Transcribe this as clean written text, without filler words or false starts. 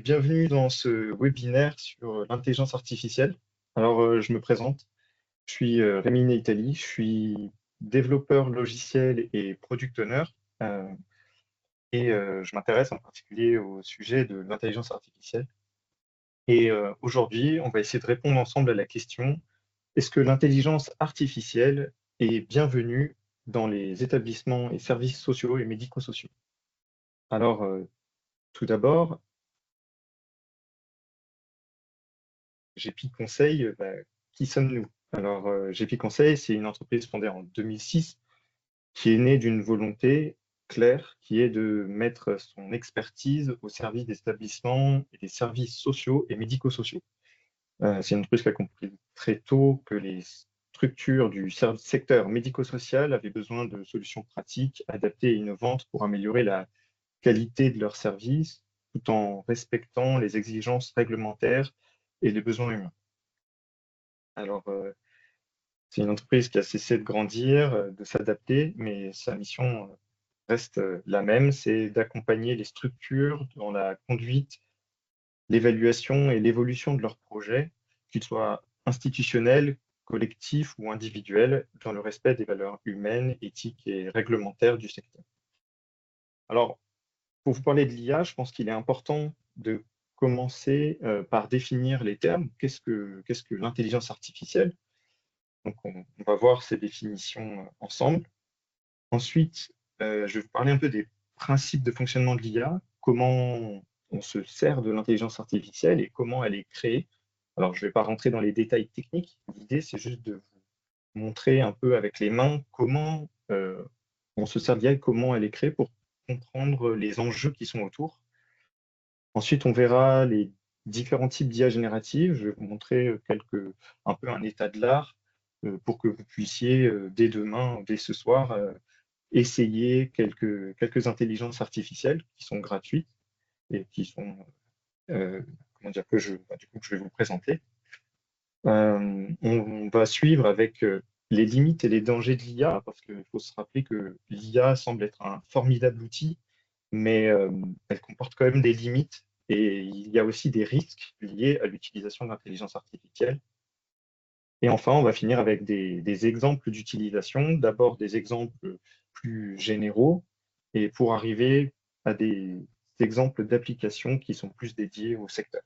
bienvenue dans ce webinaire sur l'intelligence artificielle. Je me présente. Je suis Rémi Neitali, je suis développeur logiciel et product owner. euh, je m'intéresse en particulier au sujet de l'intelligence artificielle. Aujourd'hui, on va essayer de répondre ensemble à la question, est-ce que l'intelligence artificielle est bienvenue dans les établissements et services sociaux et médico-sociaux? Alors, euh, Tout d'abord, GP Conseil, qui sommes-nous? GP Conseil, c'est une entreprise fondée en 2006 qui est née d'une volonté claire qui est de mettre son expertise au service des établissements et des services sociaux et médico-sociaux. C'est une entreprise qui a compris très tôt que les structures du secteur médico-social avaient besoin de solutions pratiques, adaptées et innovantes pour améliorer la qualité de leurs services tout en respectant les exigences réglementaires et les besoins humains. Alors, euh, c'est une entreprise qui a cessé de grandir, de s'adapter, mais sa mission reste la même, c'est d'accompagner les structures dans la conduite, l'évaluation et l'évolution de leurs projets, qu'ils soient institutionnels, collectifs ou individuels, dans le respect des valeurs humaines, éthiques et réglementaires du secteur. Alors, pour vous parler de l'IA, je pense qu'il est important de commencer par définir les termes. Qu'est-ce que l'intelligence artificielle? Donc, on va voir ces définitions ensemble. Ensuite, je vais vous parler un peu des principes de fonctionnement de l'IA, comment on se sert de l'intelligence artificielle et comment elle est créée. Alors, je ne vais pas rentrer dans les détails techniques. L'idée, c'est juste de vous montrer un peu avec les mains comment on se sert de l'IA et comment elle est créée pour comprendre les enjeux qui sont autour. Ensuite, on verra les différents types d'IA générative. Je vais vous montrer un peu un état de l'art pour que vous puissiez, dès demain, dès ce soir, essayer quelques intelligences artificielles qui sont gratuites et qui sont, comment dire, que je vais vous présenter. On va suivre avec les limites et les dangers de l'IA, parce qu'il faut se rappeler que l'IA semble être un formidable outil, mais elle comporte quand même des limites et il y a aussi des risques liés à l'utilisation de l'intelligence artificielle. Et enfin, on va finir avec des exemples d'utilisation, d'abord des exemples plus généraux, et pour arriver à des exemples d'applications qui sont plus dédiés au secteur.